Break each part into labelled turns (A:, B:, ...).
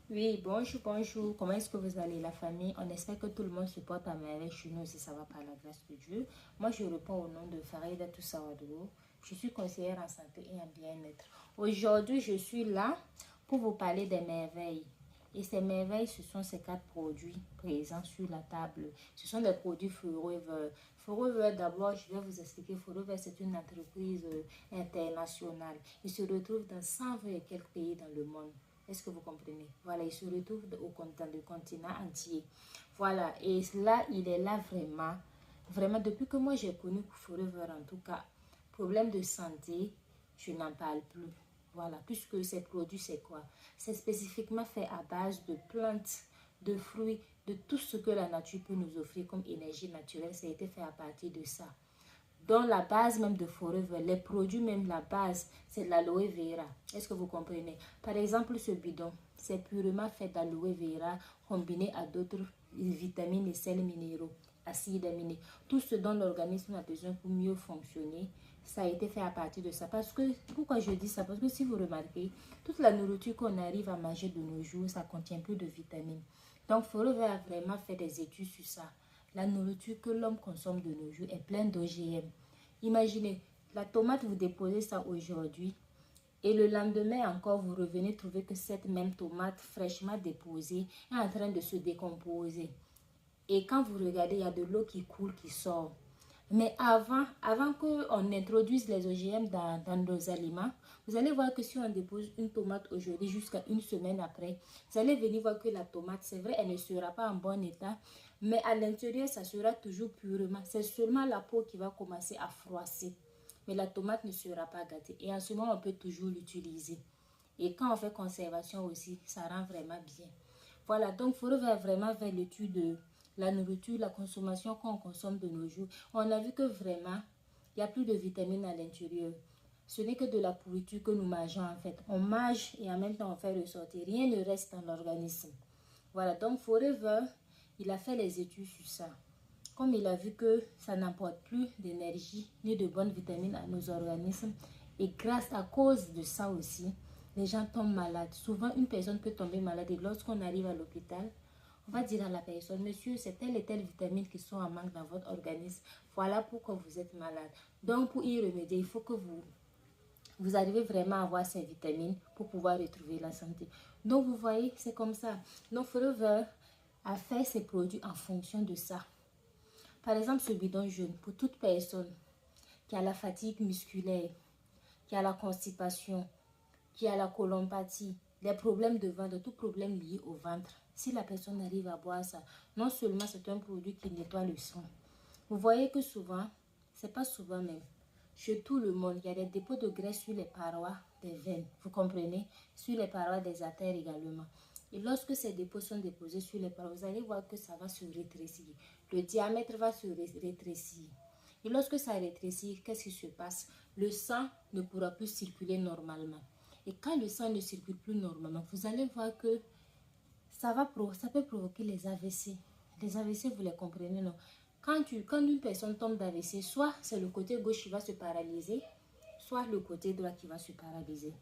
A: Oui, bonjour, bonjour. Comment est-ce que vous allez, la famille? On espère que tout le monde se porte à merveille. Chez nous aussi, ça va par la grâce de Dieu. Moi, je réponds au nom de Farida Toussaouadou. Je suis conseillère en santé et en bien-être. Aujourd'hui, je suis là pour vous parler des merveilles. Et ces merveilles, ce sont ces 4 produits présents sur la table. Ce sont des produits Forever. Forever, d'abord, je vais vous expliquer. Forever, c'est une entreprise internationale. Il se retrouve dans 120 et quelques pays dans le monde. Est-ce que vous comprenez? Voilà, il se retrouve dans le continent entier. Voilà, et là, il est là vraiment. Vraiment, depuis que moi j'ai connu Forever, en tout cas, problème de santé, je n'en parle plus. Voilà, puisque ces produits, c'est quoi? C'est spécifiquement fait à base de plantes, de fruits, de tout ce que la nature peut nous offrir comme énergie naturelle. Ça a été fait à partir de ça. Dans la base même de Forever, les produits même, la base, c'est de l'aloe vera. Est-ce que vous comprenez? Par exemple, ce bidon, c'est purement fait d'aloe vera combiné à d'autres vitamines et sels minéraux, acides aminés. Tout ce dont l'organisme a besoin pour mieux fonctionner, ça a été fait à partir de ça. Parce que, pourquoi je dis ça? Parce que si vous remarquez, toute la nourriture qu'on arrive à manger de nos jours, ça contient plus de vitamines. Donc, Forever a vraiment fait des études sur ça. La nourriture que l'homme consomme de nos jours est pleine d'OGM. Imaginez, la tomate, vous déposez ça aujourd'hui et le lendemain encore, vous revenez trouver que cette même tomate fraîchement déposée est en train de se décomposer. Et quand vous regardez, il y a de l'eau qui coule, qui sort. Mais avant qu'on introduise les OGM dans nos aliments, vous allez voir que si on dépose une tomate aujourd'hui jusqu'à une semaine après, vous allez venir voir que la tomate, c'est vrai, elle ne sera pas en bon état, mais à l'intérieur, ça sera toujours purement. C'est seulement la peau qui va commencer à froisser. Mais la tomate ne sera pas gâtée. Et en ce moment, on peut toujours l'utiliser. Et quand on fait conservation aussi, ça rend vraiment bien. Voilà, donc il faut vraiment faire l'étude de la nourriture, la consommation qu'on consomme de nos jours. On a vu que vraiment, il n'y a plus de vitamines à l'intérieur. Ce n'est que de la pourriture que nous mangeons en fait. On mange et en même temps on fait ressortir. Rien ne reste dans l'organisme. Voilà, donc Forever, il a fait les études sur ça. Comme il a vu que ça n'apporte plus d'énergie ni de bonnes vitamines à nos organismes, et grâce à cause de ça aussi, les gens tombent malades. Souvent, une personne peut tomber malade et lorsqu'on arrive à l'hôpital, on va dire à la personne, monsieur, c'est telle et telle vitamine qui sont en manque dans votre organisme. Voilà pourquoi vous êtes malade. Donc, pour y remédier, il faut que vous arrivez vraiment à avoir ces vitamines pour pouvoir retrouver la santé. Donc, vous voyez, c'est comme ça. Donc, Forever a fait ses produits en fonction de ça. Par exemple, ce bidon jaune, pour toute personne qui a la fatigue musculaire, qui a la constipation, qui a la colopathie, les problèmes de ventre, tout problème lié au ventre. Si la personne arrive à boire ça, non seulement c'est un produit qui nettoie le sang. Vous voyez que souvent, c'est pas souvent même, chez tout le monde, il y a des dépôts de graisse sur les parois des veines. Vous comprenez? Sur les parois des artères également. Et lorsque ces dépôts sont déposés sur les parois, vous allez voir que ça va se rétrécir. Le diamètre va se rétrécir. Et lorsque ça rétrécit, qu'est-ce qui se passe? Le sang ne pourra plus circuler normalement. Et quand le sang ne circule plus normalement, vous allez voir que ça peut provoquer les AVC. Les AVC, vous les comprenez, non? Quand une personne tombe d'AVC, soit c'est le côté gauche qui va se paralyser, soit le côté droit qui va se paralyser.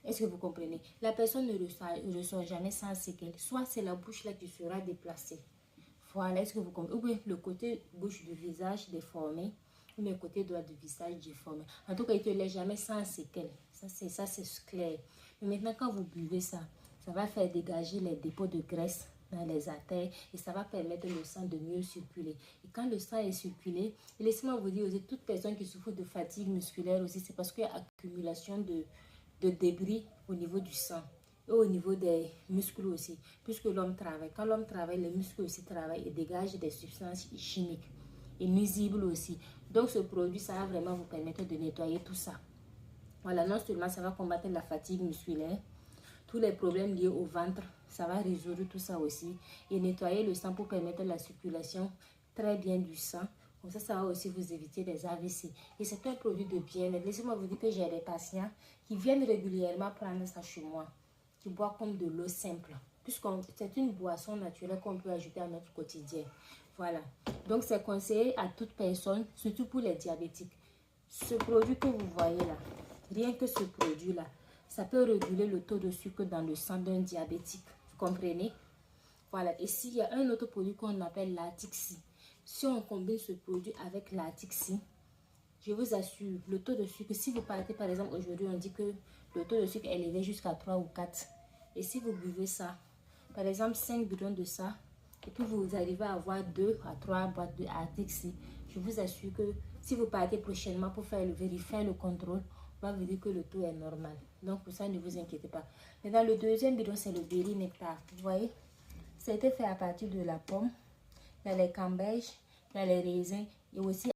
A: Est-ce que vous comprenez? La personne ne ressort jamais sans séquelles. Soit c'est la bouche là qui sera déplacée. Voilà, est-ce que vous comprenez? Ou bien le côté gauche du visage déformé, ou le côté droit du visage déformé. En tout cas, il ne te laisse jamais sans séquelles. Ça, c'est clair. Mais maintenant, quand vous buvez ça, ça va faire dégager les dépôts de graisse dans les artères et ça va permettre le sang de mieux circuler. Et quand le sang est circulé, et laissez-moi vous dire aussi, toute personne qui souffre de fatigue musculaire aussi, c'est parce qu'il y a accumulation de débris au niveau du sang et au niveau des muscles aussi, puisque l'homme travaille. Quand l'homme travaille, les muscles aussi travaillent et dégagent des substances chimiques et nuisibles aussi. Donc ce produit, ça va vraiment vous permettre de nettoyer tout ça. Voilà, non seulement ça va combattre la fatigue musculaire, tous les problèmes liés au ventre, ça va résoudre tout ça aussi. Et nettoyer le sang pour permettre la circulation très bien du sang. Comme ça va aussi vous éviter des AVC. Et c'est un produit de bien-être. Laissez-moi vous dire que j'ai des patients qui viennent régulièrement prendre ça chez moi, qui boivent comme de l'eau simple. Puisque c'est une boisson naturelle qu'on peut ajouter à notre quotidien. Voilà. Donc c'est conseillé à toute personne, surtout pour les diabétiques. Ce produit que vous voyez là, rien que ce produit-là, ça peut réguler le taux de sucre dans le sang d'un diabétique. comprenez? Voilà. Et s'il y a un autre produit qu'on appelle l'Atixi, si on combine ce produit avec l'Atixi, je vous assure, le taux de sucre, si vous partez par exemple aujourd'hui, on dit que le taux de sucre est élevé jusqu'à 3 ou 4. Et si vous buvez ça, par exemple 5 bidons de ça, et puis vous arrivez à avoir 2 à 3 boîtes de Atixi, je vous assure que si vous partez prochainement pour faire vérifier le contrôle, on va vous dire que le taux est normal. Donc pour ça, ne vous inquiétez pas. Maintenant, le deuxième bidon, c'est le Berry Nectar. Vous voyez, ça a été fait à partir de la pomme. Il y a les camemberges, il y a les raisins et aussi